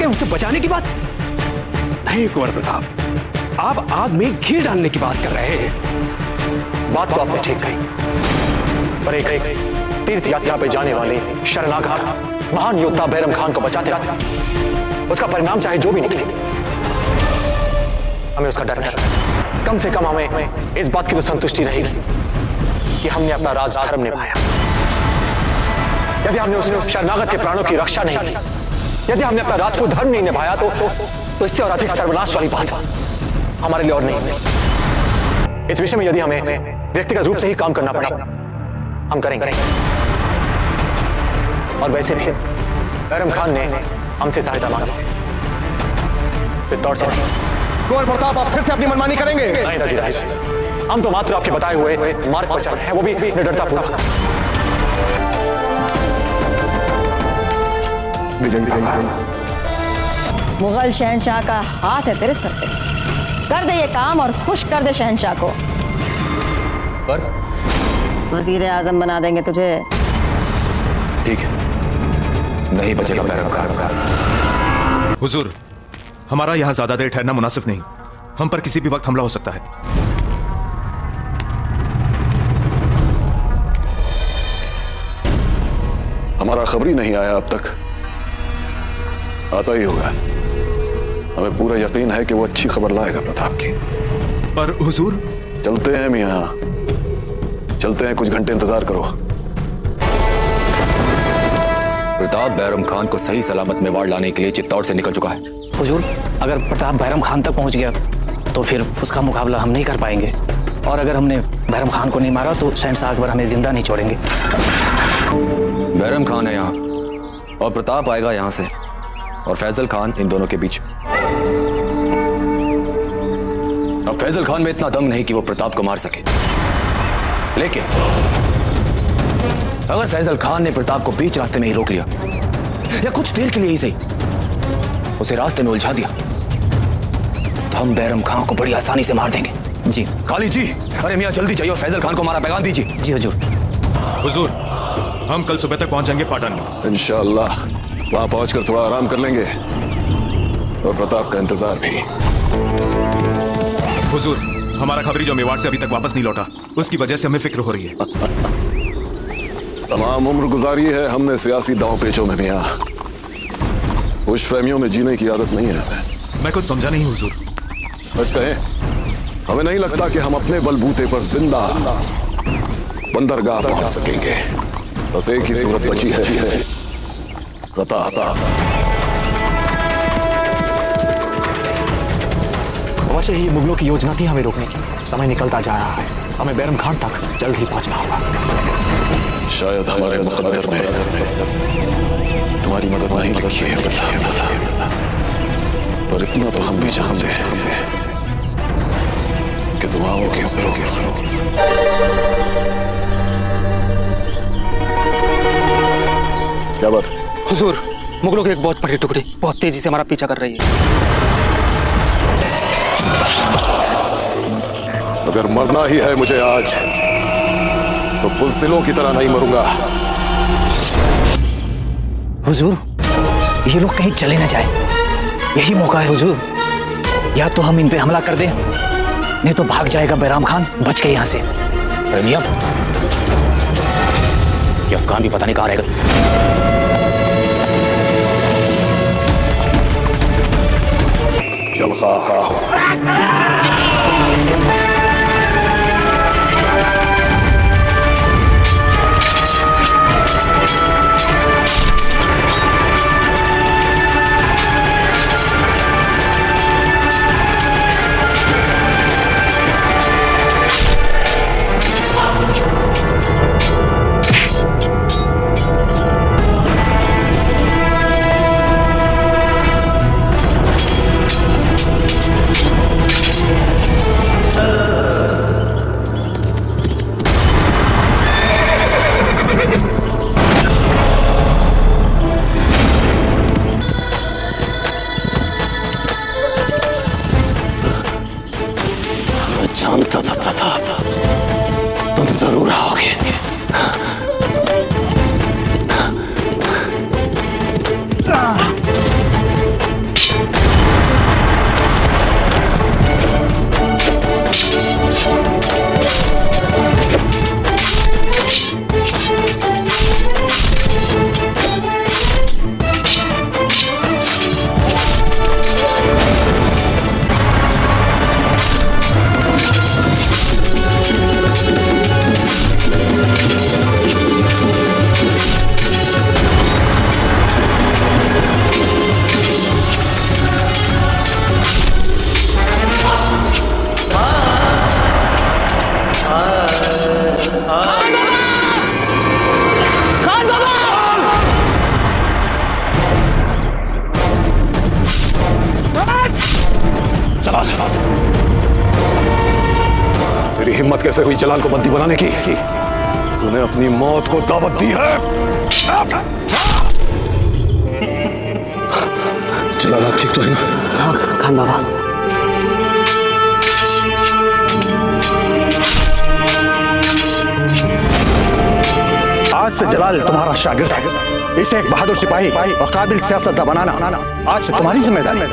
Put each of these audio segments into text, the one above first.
के उसे बचाने की बात? नहीं कुंवर प्रताप, आप आग में घी डालने की बात कर रहे हैं। बात तो आपने ठीक कही, पर एक तीर्थ यात्रा पे जाने वाले शरणागत महान योद्धा बैरम खान को बचाते उसका परिणाम चाहे जो भी निकले, हमें उसका डर नहीं। कम से कम हमें इस बात की तो संतुष्टि रहेगी कि हमने अपना राजधर्म निभाया। यदि हमने उस शरणागत के प्राणों की रक्षा नहीं की, यदि हमने अपना राजपूत धर्म नहीं निभाया, तो इससे और अधिक सर्वनाश वाली बात हमारे लिए और नहीं। इस विषय में यदि हमें व्यक्तिगत रूप से ही काम करना पड़ा, हम करेंगे। और वैसे भी बैरम खान ने हमसे सहायता मांगी, तो दौड़ से नहीं। कुंवर प्रताप, आप फिर से अपनी मनमानी करेंगे? नहीं रजिराज, हम तो मात्र आपके बताए हुए मार्ग पर चल रहे हैं, वो भी निडरतापूर्वक। मुगल शहंशाह का हाथ है तेरे सर पे। कर दे ये काम और खुश कर दे शहंशाह को। पर वजीर आजम बना देंगे तुझे। ठीक है, नहीं बचेगा बैरम खान। हुजूर, हमारा यहाँ ज्यादा देर ठहरना मुनासिब नहीं। हम पर किसी भी वक्त हमला हो सकता है। हमारा खबर ही नहीं आया अब तक, आता ही होगा। हमें पूरा यकीन है कि वो अच्छी खबर लाएगा प्रताप की। पर हुजूर, चलते हैं मियां, चलते हैं, कुछ घंटे इंतजार करो। प्रताप बैरम खान को सही सलामत मेवाड़ लाने के लिए चित्तौड़ से निकल चुका है। हुजूर, अगर प्रताप बैरम खान तक पहुंच गया तो फिर उसका मुकाबला हम नहीं कर पाएंगे, और अगर हमने बैरम खान को नहीं मारा तो शहंशाह अकबर हमें जिंदा नहीं छोड़ेंगे। बैरम खान है यहाँ और प्रताप आएगा यहाँ से, और फैजल खान इन दोनों के बीच। अब फैजल खान में इतना दम नहीं कि वो प्रताप को मार सके, लेकिन अगर फैजल खान ने प्रताप को बीच रास्ते में ही रोक लिया, या कुछ देर के लिए ही सही उसे रास्ते में उलझा दिया, तो हम बैरम खान को बड़ी आसानी से मार देंगे। जी खाली जी, अरे मियां जल्दी चाहिए और फैजल खान को हमारा पैगाम दीजिए। जी हुजूर। हुजूर, हम कल सुबह तक पहुंच जाएंगे पाटन में। इंशाअल्लाह वहां पहुंचकर थोड़ा आराम कर लेंगे, और प्रताप का इंतजार भी। हुजूर, हमारा खबरी जो मेवाड़ से अभी तक वापस नहीं लौटा, उसकी वजह से हमें फिक्र हो रही है। तमाम उम्र गुजारी है हमने सियासी दांव पेचों में मियां, खुशफहमियों में जीने की आदत नहीं है। मैं कुछ समझा नहीं हुजूर। सच कहें, हमें नहीं लगता कि हम अपने बलबूते पर जिंदा बंदरगाह पहुंच सकेंगे। बस एक ही सूरत बची है, प्रताप। वैसे ही मुगलों की योजना थी हमें रोकने की। समय निकलता जा रहा है, हमें बैरम खान तक जल्द ही पहुंचना होगा। शायद हमारे मुकद्दर में तुम्हारी मदद नहीं लिखी है, पर इतना तो हम भी जानते हैं कि तुम आओगे जरूर। क्या बात? हुजूर, मुगलों की एक बहुत बड़ी टुकड़ी बहुत तेजी से हमारा पीछा कर रही है। अगर मरना ही है मुझे आज, तो बुज़दिलों की तरह नहीं मरूंगा। हुजूर, ये लोग कहीं चले न जाए, यही मौका है हुजूर। या तो हम इन पे हमला कर दें, नहीं तो भाग जाएगा बैराम खान बच के यहाँ से। अरे मियां, ये अफगान भी पता नहीं कहाँ रहेगा। जानता था प्रताप, तुम जरूर आओगे। जलाल, तेरी हिम्मत कैसे हुई जलाल को बंदी बनाने की? तूने अपनी मौत को दावत दी है। जलाल आप ठीक तो है ना? हाँ खान बाबा। आज से जलाल तुम्हारा शागिर्द है। इसे एक बहादुर सिपाही और काबिल सियासतदान बनाना आज से तुम्हारी जिम्मेदारी है।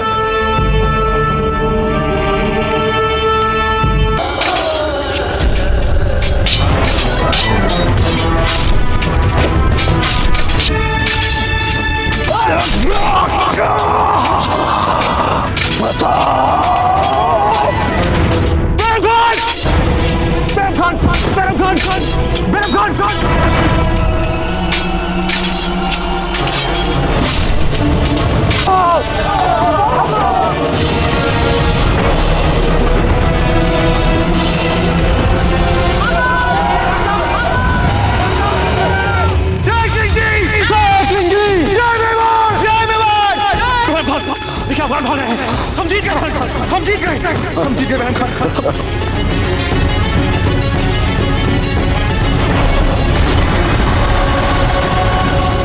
हम जीत गए बहन खान।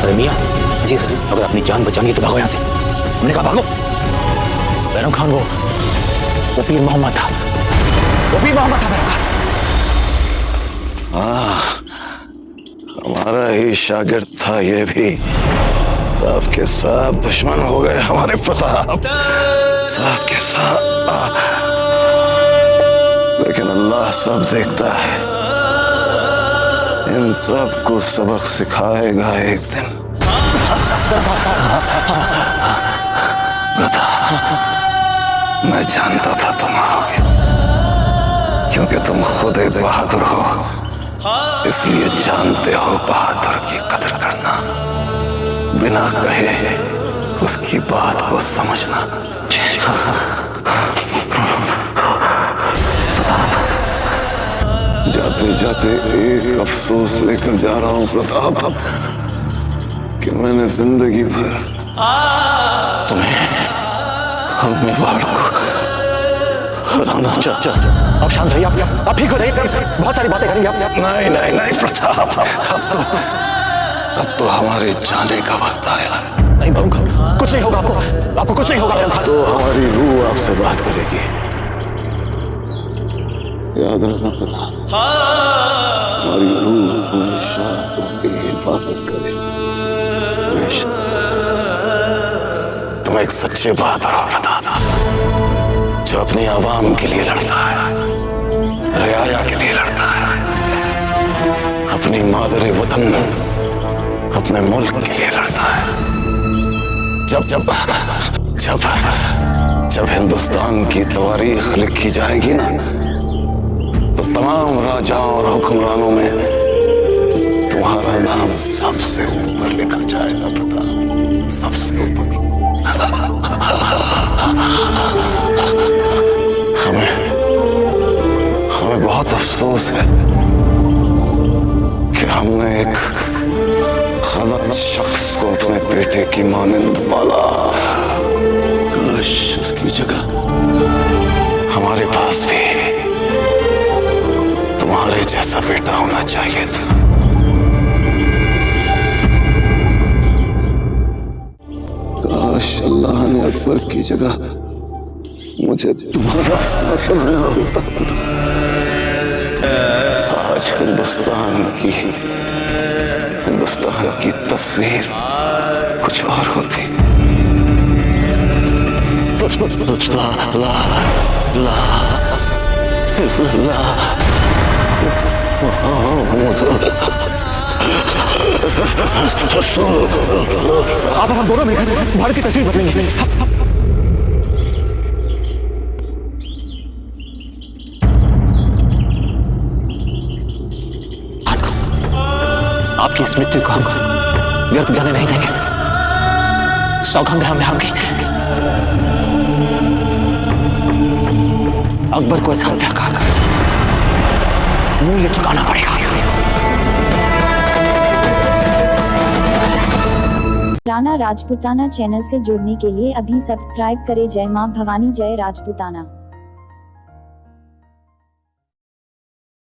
अरे मियां जी, अगर अपनी जान बचानी है तो भागो यहाँ से। हमने कहा भागो। बैरम खान वो पीर मोहम्मद था, वो पीर मोहम्मद था बैरम खान। हमारा ही शागिर्द था ये भी। सब के सब दुश्मन हो गए हमारे प्रताप, सब के सब। लेकिन अल्लाह सब देखता है, इन सब को सबक सिखाएगा एक दिन। मैं जानता था तुम आओगे, क्योंकि तुम खुद एक बहादुर हो, इसलिए जानते हो बहादुर की कदर करना, बिना कहे उसकी बात को समझना। जाते जाते एक अफसोस लेकर जा रहा हूं प्रताप, कि मैंने जिंदगी भर तुम्हें और मेवाड़ को हराना चाहा। अब शांत रहिए, आप ठीक हो जाइए, बहुत सारी बातें करेंगे आप। नहीं नहीं नहीं प्रताप, अब तो हमारे जाने का वक्त आया है। नहीं बैरम खान, कुछ नहीं होगा आपको कुछ नहीं होगा बैरम खान। तो हमारी रूह आपसे बात करेगी, याद रखना प्रताप। हमारी रूह हमेशा तुम्हारी हिफाजत करे, हमेशा। तुम एक सच्चे बहादुर हो प्रताप, जो अपनी आवाम के लिए लड़ता है, रियाया के लिए लड़ता है, अपनी मादरे वतन, अपने मुल्क के लिए लड़ता है। जब जब जब जब हिंदुस्तान की तवारीख लिखी जाएगी ना, तो तमाम राजाओं और हुक्मरानों में तुम्हारा नाम सबसे ऊपर लिखा जाएगा प्रताप, सबसे ऊपर। हमें बहुत अफसोस है कि हमने एक गलत शख्स को अपने बेटे की मानिंद पाला। काश उसकी जगह हमारे पास भी तुम्हारे जैसा बेटा होना चाहिए था। काश अल्लाह ने अकबर की जगह मुझे तुम्हारा साथ बनाया होता। आज हिंदुस्तान की तस्वीर कुछ और होती। ला ला ला ला आप हम दोनों मिलकर भारत की तस्वीर बदलेंगे। आपकी इस मृत्यु को हम व्यर्थ जाने नहीं देंगे। सौगंध है हमें आपकी। अकबर को इस हत्या का मूल्य चुकाना पड़ेगा। राणा राजपूताना चैनल से जुड़ने के लिए अभी सब्सक्राइब करें। जय मां भवानी, जय राजपूताना।